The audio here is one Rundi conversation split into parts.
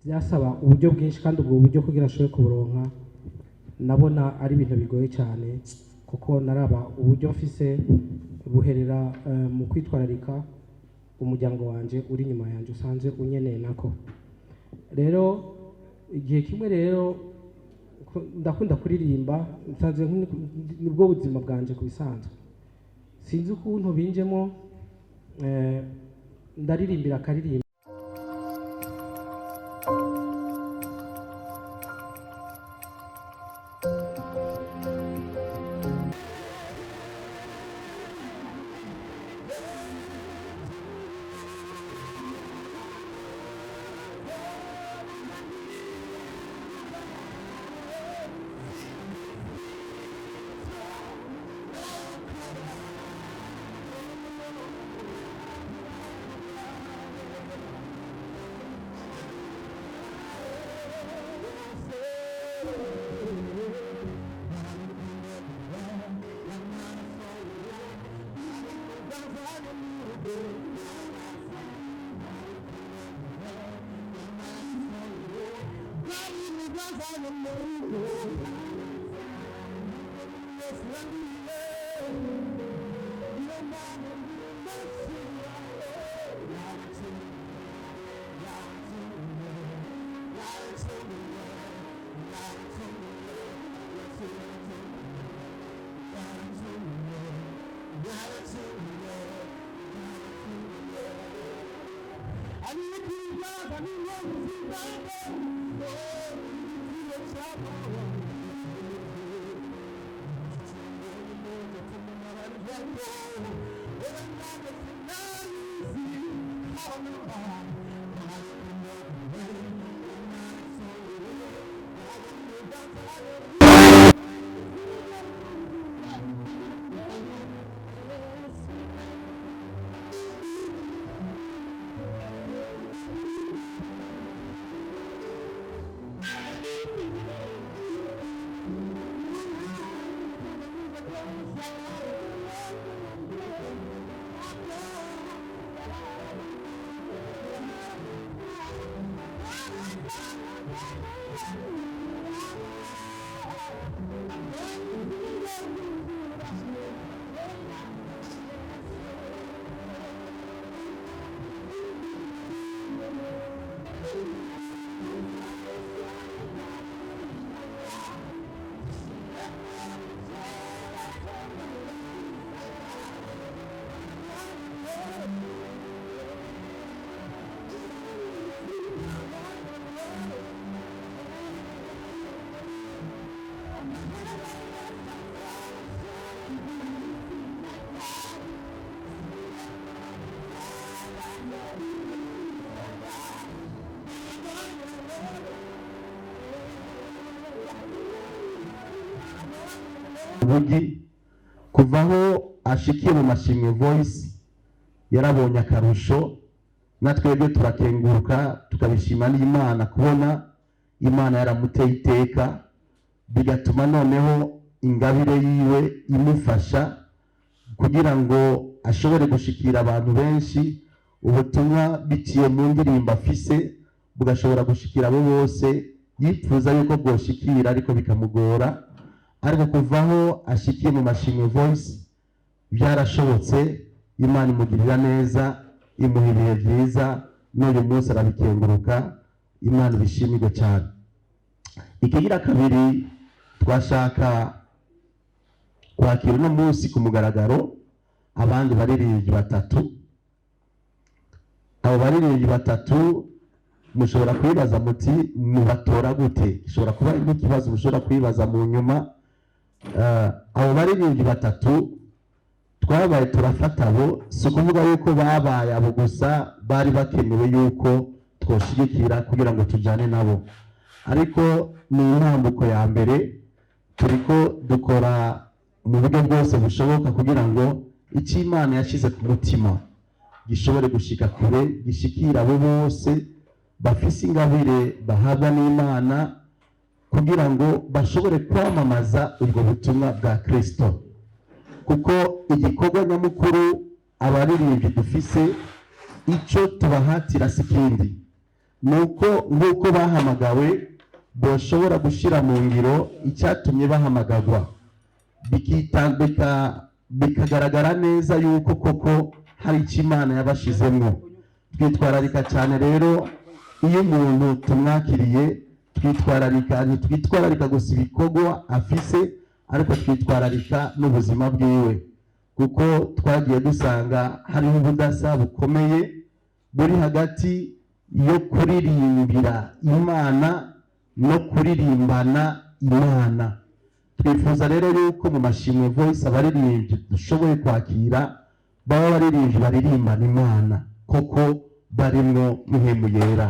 byasaba uburyo bwinshi kandi ubwo buryo kugira ashobore kuburonka nabona ari ibintu bigoye cyane kuko naraba uburyo mfise buherera mu kwitwararika umuryango wanje uri inyuma yanje usanzwe unyeneye nako rero igihe kimwe rero ndakunda kuririmba nsanzwe nibwo buzima bwanje kubisanzwe sinzi ukuntu binjemo ndaririmbira akaririmba Bugi kuvaho ashikiye mu Mashimwe Voice yarabonye akarusho natwebwe turakenguruka tukabishima n'Imana kubona Imana yaramuteye iteka bigatuma noneho ingabire yiwe imufasha kugira ngo ashobore gushikira abantu benshi ubutumwa biciye mu ndirimbo afise bugashobora gushikira abo bose yipfuza yuko bwoshikira ariko bikamugora ariko kuvaho ashikiye mu Mashimwe Voice byarashobotse Imana imugirira neza imuha ibihe byiza n'uyu munsi arabikenguruka Imana ibishimirwe cyane. Ikigira kabiri twashaka kwakira uno munsi ku mugaragaro abandi baririmbyi batatu. Abo baririmbyi batatu mushobora kwibaza muti mubatora gute? Ishobora kuba ari ikibazo mushobora kwibaza mu nyuma. Abo baririmbyi batatu twabaye turafata abo si ukuvuga yuko babaye abo gusa bari bakenewe yuko twoshigikira kugira ngo tujyane nabo, ariko ni intambuko ya mbere turiko dukora mu buryo bwose bushoboka kugira ngo icyo Imana yashize ku mutima gishobore gushika kure, gishikira abo bose bafise ingabire bahabwa n'Imana kugira ngo bashobore kwamamaza ubwo butumwa bwa Kristo. Kuko igikorwa nyamukuru abaririmbyi dufise icyo tubahatira sikindi nuko nk'uko bahamagawe bashobora gushyira mu ngiro icyatumye bahamagarwa, bikagaragara neza yuko koko hari icyo Imana yabashizemo. Twitwararika cyane rero iyo umuntu tumwakiriye, twitwararika gusa ibikorwa afise, ariko twitwararika n'ubuzima bwiwe, kuko twagiye dusanga hariho ubudasa bukomeye buri hagati yo kuririmbira Imana no kuririmbana Imana. Twifuza rero yuko mu Mashimwe Voice abaririmbyi dushoboye kwakira baba abaririmbyi baririmbana Imana koko barimwo muhemu yera,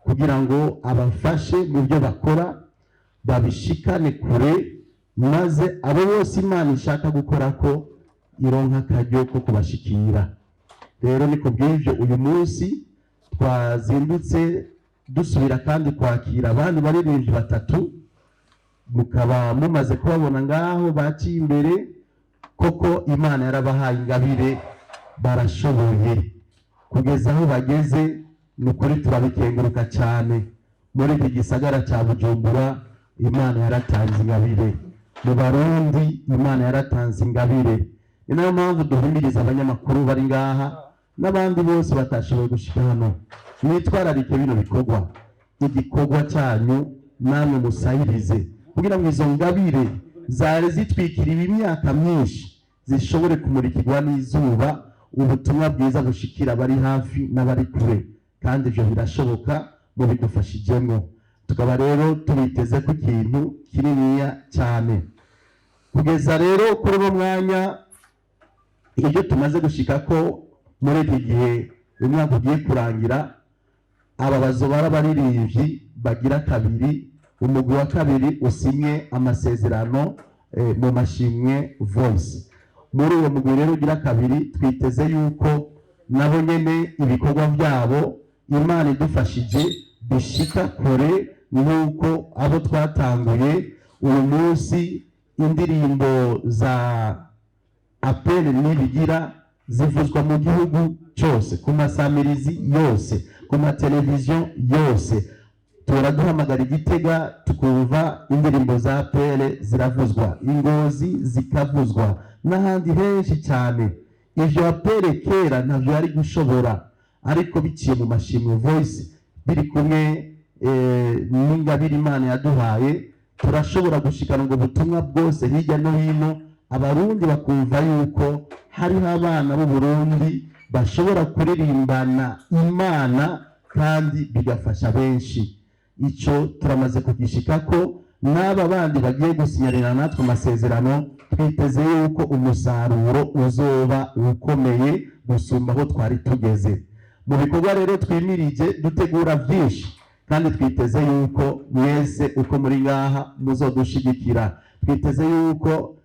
kugira ngo abafashe mu byo bakora babishikane kure, maze abo bose Imana ishaka gukora ko ironka akaryo ko kubashikira. Rero niko bw'ibyo uyu munsi twazindutse dusubira kandi kwakira abandi baririmbyi batatu, mukaba mumaze kubabona ngaho baciye imbere. Koko Imana yarabahaye ingabire, barashoboye kugeza aho bageze. Ni ukuri turabikenguruka cyane. Muri iki gisagara cya Bujumbura Imana yaratanze ingabire, mu Barundi Imana yaratanze ingabire. Ni nayo mpamvu duhumiriza abanyamakuru bari ngaha n'abandi bose batashoboye gushika hano, mwitwararike bino bikorwa. Igikorwa cyanyu namwe musayirize, kugira ngo izo ngabire zari zitwikiriwe imyaka myinshi zishobore kumurikirwa n'izuba, ubutumwa bwiza bushikira abari hafi n'abari kure, kandi ibyo birashoboka mu bidufashijemo. Tukaba rero tubiteze ku kintu kininiya cyane. Kugeza rero kuri uwo mwanya, ibyo tumaze gushika ko muri iki gihe umwaka ugiye kurangira, aba bazobara abaririmbyi bagira kabiri, umugwi wa kabiri usinye amasezerano mu Mashimwe Voice. Muri uwo mugwi rero ugira kabiri, twiteze yuko nabo nyene ibikorwa byabo Imana idufashije bishika kure, nk'uko abo twatanguye uyu munsi. Indirimbo za apeli n'ibigira zivuzwa mu gihugu cyose, ku masamirizi yose, ku mateleviziyo yose. Turaduhamagara Igitega tukumva indirimbo za apeli ziravuzwa, Ingozi zikavuzwa, n'ahandi henshi cyane. Ivyo apeli kera ntavyo yari gushobora, ariko biciye mu Mashimwe Voice biri kumwe n'ingabire Imana yaduhaye, turashobora gushikana ubwo butumwa bwose hirya no hino. Abarundi bakumva yuko hariho abana b'u Burundi bashobora kuririmbana Imana kandi bigafasha benshi. Icyo turamaze kugishika ko n'aba bandi bagiye gusinyarira natwe amasezerano, twiteze yuko umusaruro uzoba ukomeye gusumba aho twari tugeze. Mu bikorwa rero twimirije dutegura byinshi, kandi twiteze yuko mwese uko muri ngaha muzodushigikira. Twiteze yuko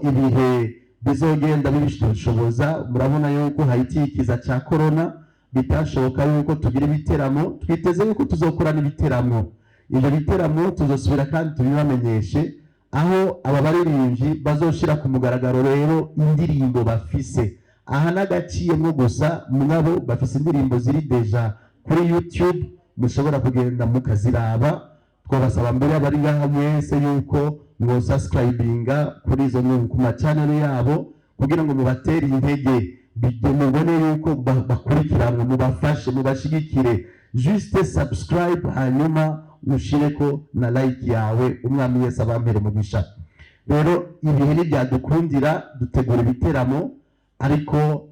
ibihe bizogenda bibishoboza. Murabona yuko hayitikiza cya corona bitashoboka yuko tugira ibiteramo. Twiteze yuko tuzokora n'ibiteramo. Ibyo biteramo tuzosubira kandi tubibamenyeshe, aho aba baririmbyi bazoshira ku mugaragaro rero indirimbo bafise. Aha n'agaciyemo gusa, mugabo bafise indirimbo ziri deja kuri YouTube, mushobora kugenda mukaziraba. Twabasaba mbere abari ngaha mwese yuko mwo subscribinga kuri izo ku ma channel yabo, kugira ngo mubatere intege, mubone yuko bakurikiranwa, mubafashe, mubashigikire. Juste subscribe, hanyuma ushireko na like yawe. Umwami Yesu abampere mugisha. Rero ibihe n'ibyadukundira dutegura ibiteramo, ariko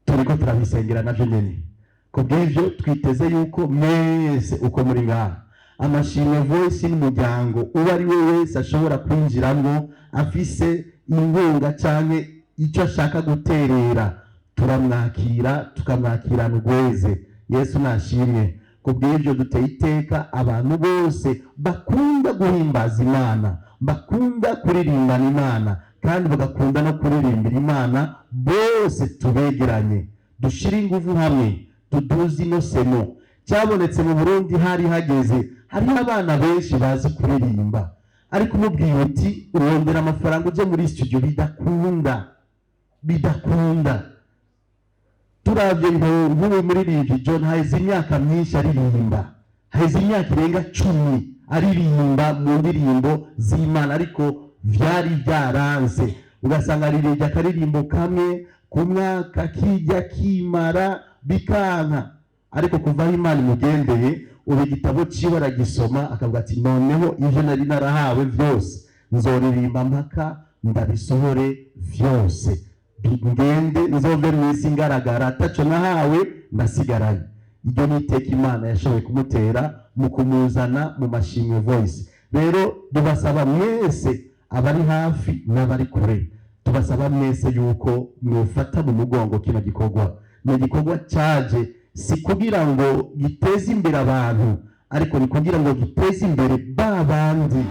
turiko turabisengera navyo nyene. Kubw'ivyo twiteze yuko mwese uko muri ngaha Amashimwe Voice n'umuryango uwo ari we wese ashobora kwinjiramwo afise inkunga canke icyo ashaka guterera, turamwakira tukamwakirana urweze. Yesu nashimwe. Kubw'ivyo duteye iteka abantu bose bakunda guhimbaza Imana, bakunda kuririmbana Imana, kandi bagakunda no kuririmbira Imana, bose tubegeranye, dushire ingufu hamwe, tuduze ino seno. Cyabonetse mu Burundi hari hageze, hari abana benshi bazi kuririmba, ariko umubwiye uti urondera amafaranga uje muri studio, bidakunda. turavye nk'ubu muririmbyi John haheze imyaka myinshi aririmba, haheze imyaka irenga 10 aririmba mu ndirimbo z'Imana, ariko vyari vyaranze, ugasanga aririmbye akaririmbo kamwe ku mwaka kijya kimara bikanka, ariko kuva aho Imana imugendeye ubu igitabo ciwe aragisoma akavuga ati noneho ivyo nari narahawe vyose nzoririmba mpaka ndabisohore vyose, ngende nzove mw'isi ngaragara ataco nahawe ndasigaranye. Iryo niteka Imana yashoboye kumutera mu kumuzana mu Mashimwe Voice. Rero tubasaba mwese abari hafi n'abari kure, tubasaba mwese yuko mwofata mu mugongo kino gikorwa. Ni gikorwa cyaje si kugira ngo giteze imbere abantu, ariko ni kugira ngo giteze imbere babandi.